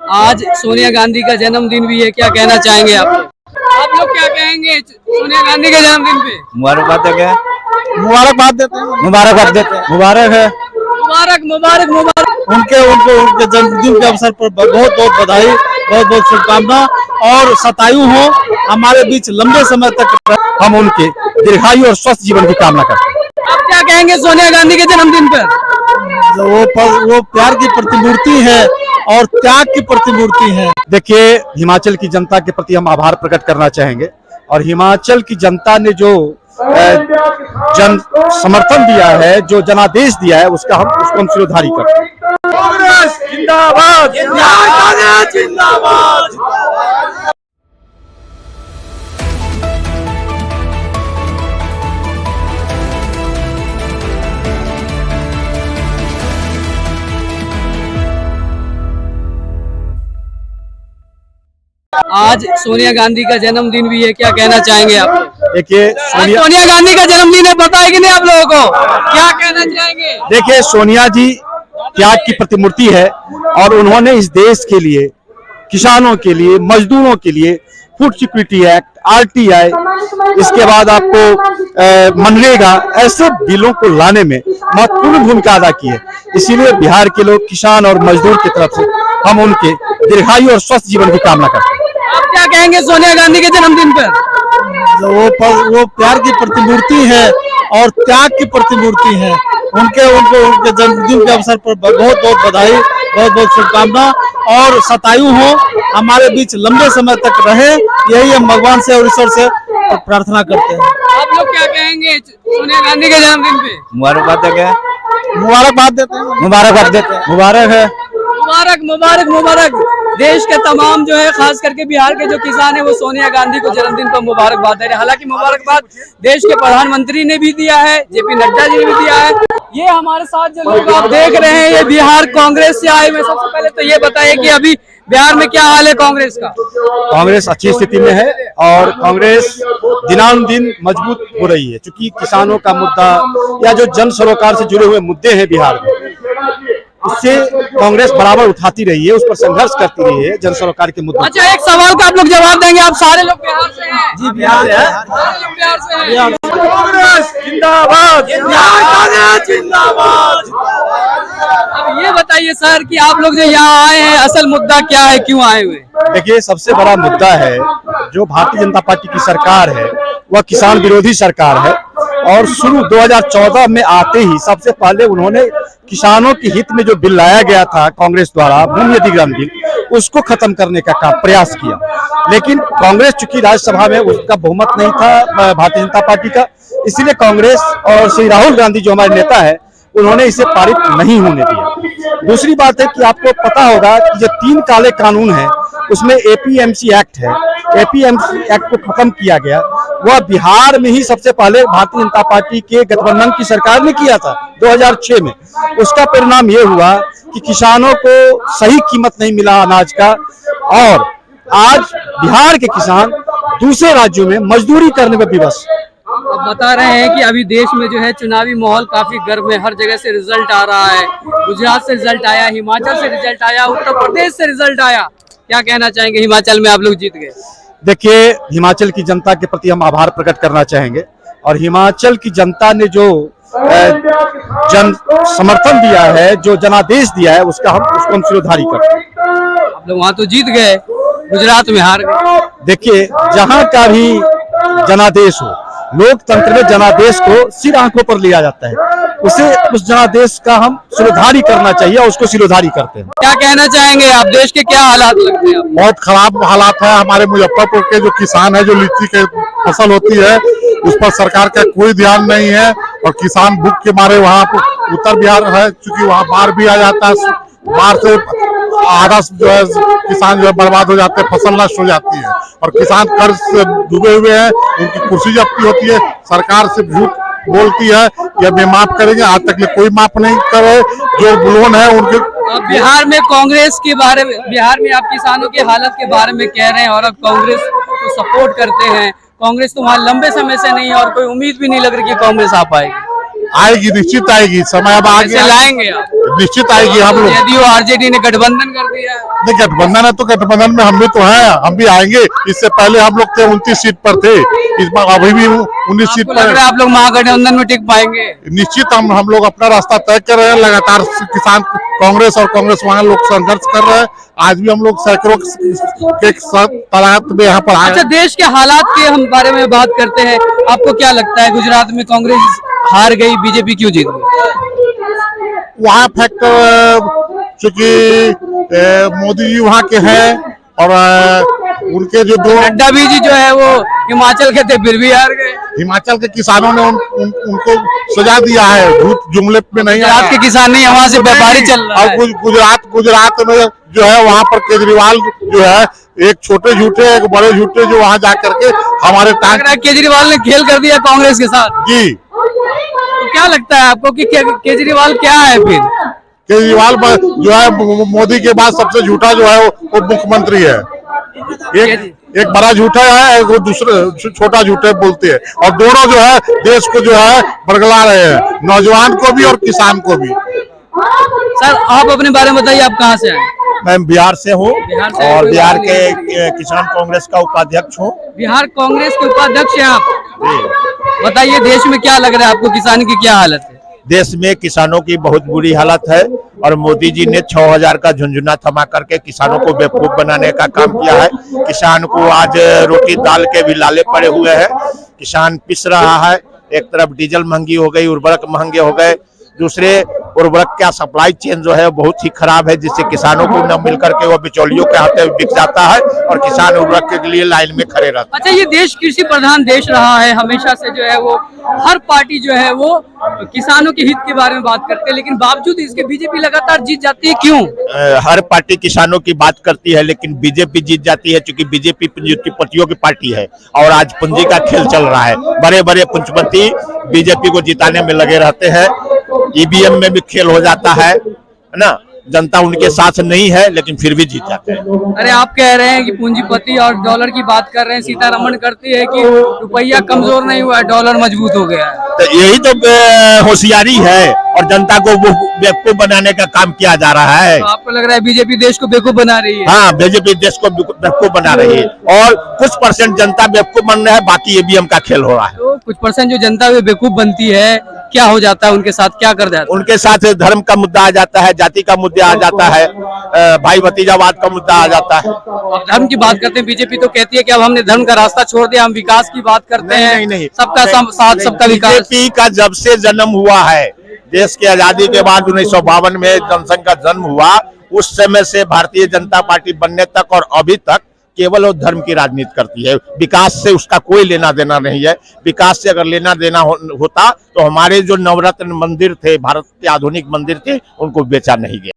आज सोनिया गांधी का जन्मदिन भी है, क्या कहना चाहेंगे आप लोग क्या कहेंगे सोनिया गांधी के जन्मदिन पे? मुबारकबाद देते हैं। मुबारकबाद देते हैं। मुबारकबाद देते हैं। मुबारक है मुबारक मुबारक मुबारक। उनके जन्मदिन के अवसर पर बहुत बहुत बधाई, बहुत बहुत शुभकामना और शतायु हो हमारे बीच लंबे समय तक। हम उनके दीर्घायु और स्वस्थ जीवन की कामना करते हैं। आप क्या कहेंगे सोनिया गांधी के जन्मदिन पर? वो प्यार की प्रतिमूर्ति है और त्याग की प्रतिमूर्ति है। देखिए, हिमाचल की जनता के प्रति हम आभार प्रकट करना चाहेंगे और हिमाचल की जनता ने जो जन समर्थन दिया है, जो जनादेश दिया है, उसको हम सिरोधारी करते हैं। कांग्रेस जिंदाबाद, जिंदाबाद, जिंदाबाद। आज सोनिया गांधी का जन्मदिन भी है, क्या कहना चाहेंगे आप? देखिए, सोनिया गांधी का जन्मदिन है, बताए कि नहीं आप लोगों को, क्या कहना चाहेंगे? देखिए, सोनिया जी त्याग की प्रतिमूर्ति है और उन्होंने इस देश के लिए, किसानों के लिए, मजदूरों के लिए फूड सिक्योरिटी एक्ट, आरटीआई, इसके बाद आपको मनरेगा, ऐसे बिलों को लाने में महत्वपूर्ण भूमिका अदा की है। इसीलिए बिहार के लोग, किसान और मजदूर की तरफ से हम उनके दीर्घायु और स्वस्थ जीवन की कामना करते हैं। आप क्या कहेंगे सोनिया गांधी के जन्मदिन पर? वो प्यार की प्रतिमूर्ति है और त्याग की प्रतिमूर्ति है। उनके जन्मदिन के अवसर पर बहुत बहुत बधाई, बहुत बहुत शुभकामना और शतायु हो हमारे बीच लंबे समय तक रहे, यही हम भगवान से और ईश्वर से प्रार्थना करते हैं। आप लोग क्या कहेंगे सोनिया गांधी के जन्मदिन पे? मुबारकबाद देते हैं। मुबारकबाद देते हैं। मुबारकबाद देते हैं। मुबारक है। मुबारक मुबारक मुबारक। देश के तमाम जो है, खास करके बिहार के जो किसान है, वो सोनिया गांधी को जन्मदिन पर मुबारकबाद दे रहे हैं। हालांकि मुबारकबाद देश के प्रधानमंत्री ने भी दिया है, जेपी नड्डा जी ने भी दिया है। ये हमारे साथ जो लोग आप देख रहे हैं, ये बिहार कांग्रेस से आए हुए। सबसे पहले तो ये बताइए कि अभी बिहार में क्या हाल है कांग्रेस का? कांग्रेस अच्छी स्थिति में है और कांग्रेस दिनानुदिन मजबूत हो रही है, क्योंकि किसानों का मुद्दा या जो जन सरोकार से जुड़े हुए मुद्दे हैं बिहार में, उससे कांग्रेस बराबर उठाती रही है, उस पर संघर्ष करती रही है जन सरोकार के मुद्दों। अच्छा, एक सवाल का आप लोग जवाब देंगे। आप सारे लोग बिहार से हैं? जी, बिहार से है। सारे लोग बिहार से हैं। कांग्रेस जिंदाबाद, जिंदाबाद, जिंदाबाद। अब ये बताइए सर कि आप लोग जो यहाँ आए हैं, असल मुद्दा क्या है, क्यों आए हुए? देखिए, सबसे बड़ा मुद्दा है जो भारतीय जनता पार्टी की सरकार है, वह किसान विरोधी सरकार है और शुरू 2014 में आते ही सबसे पहले उन्होंने किसानों के हित में जो बिल लाया गया था कांग्रेस द्वारा, भूमि अधिग्रहण बिल, उसको खत्म करने का प्रयास किया। लेकिन कांग्रेस चूंकि राज्यसभा में उसका बहुमत नहीं था भारतीय जनता पार्टी का, इसीलिए कांग्रेस और श्री राहुल गांधी जो हमारे नेता है, उन्होंने इसे पारित नहीं होने दिया। दूसरी बात है कि आपको पता होगा कि जो 3 काले कानून हैं, उसमें एपीएमसी एक्ट है। एपीएमसी एक्ट को खत्म किया गया, वह बिहार में ही सबसे पहले भारतीय जनता पार्टी के गठबंधन की सरकार ने किया था 2006 में। उसका परिणाम ये हुआ कि किसानों को सही कीमत नहीं मिला अनाज का और आज बिहार के किसान दूसरे राज्यों में मजदूरी करने में विवश। अब बता रहे हैं कि अभी देश में जो है चुनावी माहौल काफी गर्म है, हर जगह से रिजल्ट आ रहा है। गुजरात से रिजल्ट आया, हिमाचल से रिजल्ट आया, उत्तर प्रदेश से रिजल्ट आया। क्या कहना चाहेंगे? हिमाचल में आप लोग जीत गए। देखिए, हिमाचल की जनता के प्रति हम आभार प्रकट करना चाहेंगे और हिमाचल की जनता ने जो जन समर्थन दिया है, जो जनादेश दिया है, उसको हम सिरोधारी करते हैं। आप लोग वहाँ तो जीत गए, गुजरात में हार गए। देखिए, जहाँ का भी जनादेश हो, लोकतंत्र में जनादेश को सिर आंखों पर लिया जाता है, उस जनादेश का हम सिरोधारी करना चाहिए और उसको सिरोधारी करते हैं। क्या कहना चाहेंगे आप? देश के क्या हालात लगते हैं? बहुत खराब हालात है। हमारे मुजफ्फरपुर के जो किसान है, जो लीची के फसल होती है, उस पर सरकार का कोई ध्यान नहीं है और किसान भूख के मारे वहाँ उत्तर बिहार है, चूंकि वहाँ बाढ़ भी आ जाता है, बाढ़ से आधा जो है किसान जो है बर्बाद हो जाते हैं, फसल नष्ट हो जाती है और किसान कर्ज से डूबे हुए हैं। उनकी कुर्सी जब्ती होती है, सरकार से झूठ बोलती है कि अब ये माफ करेंगे, आज तक कोई माफ नहीं करे। जो लोन है उनके बिहार में कांग्रेस के बारे में, बिहार में आप किसानों की हालत के बारे में कह रहे हैं और अब कांग्रेस को सपोर्ट करते हैं। कांग्रेस तो वहाँ लंबे समय से नहीं है और कोई उम्मीद भी नहीं लग रही कि कांग्रेस आ पाएगी। आएगी, निश्चित आएगी, समय अब आ कैसे गया, लाएंगे आप? निश्चित आएगी। हम लोग यदि आरजेडी ने गठबंधन कर दिया है, नहीं, गठबंधन है तो गठबंधन में हम भी तो हैं, हम भी आएंगे। इससे पहले हम लोग थे 29 सीट पर थे, इस बार अभी भी 19 सीट आपको लग पर। रहा है आप लोग महागठबंधन में टिक पाएंगे? निश्चित हम लोग अपना रास्ता तय कर रहे हैं। लगातार किसान कांग्रेस और कांग्रेस वाले लोग संघर्ष कर रहे हैं। आज भी हम लोग सैकड़ों के साथ तादाद में यहाँ पर आए। अच्छा, देश के हालात के हम बारे में बात करते हैं। आपको क्या लगता है गुजरात में कांग्रेस हार गई, बीजेपी क्यों जीत गई? वहाँ फैक्टर चूंकि मोदी जी वहाँ के हैं और उनके जो दो नड्डा भी जी जो है वो हिमाचल के थे, फिर भी हार गए। हिमाचल के किसानों ने उनको सजा दिया है, झूठ जुमले में नहीं आया। गुजरात के किसान नहीं, वहाँ से व्यापारी चल रहा है। और गुजरात में जो है वहाँ पर केजरीवाल जो है एक छोटे झूठे एक बड़े झूठे जो वहाँ जा करके हमारे लग रहा है केजरीवाल ने खेल कर दिया कांग्रेस के साथ। जी तो क्या लगता है आपको कि केजरीवाल क्या है फिर? केजरीवाल जो है मोदी के बाद सबसे झूठा जो है वो मुख्यमंत्री है। एक बड़ा झूठा है, वो दूसरे छोटा झूठे बोलते हैं, और दोनों जो है देश को जो है बरगला रहे हैं, नौजवान को भी और किसान को भी। सर आप अपने बारे में बताइए, आप कहाँ से आए? मैं बिहार से हूँ बिहार से और कोई बिहार बात के नहीं। किसान कांग्रेस का उपाध्यक्ष हूँ। बिहार कांग्रेस के उपाध्यक्ष हैं आप। बताइए देश में क्या लग रहा है आपको, किसान की क्या हालत है? देश में किसानों की बहुत बुरी हालत है और मोदी जी ने 6000 का झुंझुना थमा करके किसानों को बेवकूफ बनाने का काम किया है। किसान को आज रोटी दाल के भी लाले पड़े हुए हैं। किसान पिस रहा है। एक तरफ डीजल महंगी हो गई, उर्वरक महंगे हो गए, दूसरे उर्वरक का सप्लाई चेन जो है बहुत ही खराब है, जिससे किसानों को न मिल करके वो बिचौलियों के हाथे बिक जाता है और किसान उर्वरक के लिए लाइन में खड़े रहते हैं। अच्छा, ये देश कृषि प्रधान देश रहा है हमेशा से, जो है वो हर पार्टी जो है वो किसानों के हित के बारे में बात करते हैं, लेकिन बावजूद इसके बीजेपी लगातार जीत जाती है, क्यों? हर पार्टी किसानों की बात करती है लेकिन बीजेपी जीत जाती है, क्योंकि बीजेपी पूंजीपतियों की पार्टी है और आज पूंजी का खेल चल रहा है। बड़े बड़े पूंजीपति बीजेपी को जिताने में लगे रहते हैं। ईवीएम में भी खेल हो जाता है ना, जनता उनके साथ नहीं है लेकिन फिर भी जीत जाते हैं। अरे आप कह रहे हैं कि पूंजीपति और डॉलर की बात कर रहे हैं, सीतारमण करती है कि रुपया कमजोर नहीं हुआ है, डॉलर मजबूत हो गया है। तो यही तो होशियारी है और जनता को बेवकूफ बनाने का काम किया जा रहा है। तो आपको लग रहा है बीजेपी देश को बेवकूफ बना रही है? हाँ, बीजेपी देश को बेवकूफ बना रही है और कुछ परसेंट जनता बेवकूफ बन रहा है, बाकी ईवीएम का खेल हो रहा है। तो कुछ परसेंट जो जनता भी बेवकूफ बनती है, क्या हो जाता है उनके साथ, क्या कर जाता है? उनके साथ धर्म का मुद्दा आ जाता है, जाति का मुद्दा आ जाता है, भाई भतीजावाद का मुद्दा आ जाता है। अब धर्म की बात करते हैं, बीजेपी तो कहती है कि अब हमने धर्म का रास्ता छोड़ दिया, हम विकास की बात करते हैं। नहीं, सबका साथ, सबका विकास। बीजेपी का जब से जन्म हुआ है, देश की आजादी के बाद 1952 में जनसंघ का जन्म हुआ, उस समय से भारतीय जनता पार्टी बनने तक और अभी तक केवल वो धर्म की राजनीति करती है। विकास से उसका कोई लेना देना नहीं है। विकास से अगर लेना देना होता तो हमारे जो नवरत्न मंदिर थे, भारत के आधुनिक मंदिर थे, उनको बेचा नहीं गया।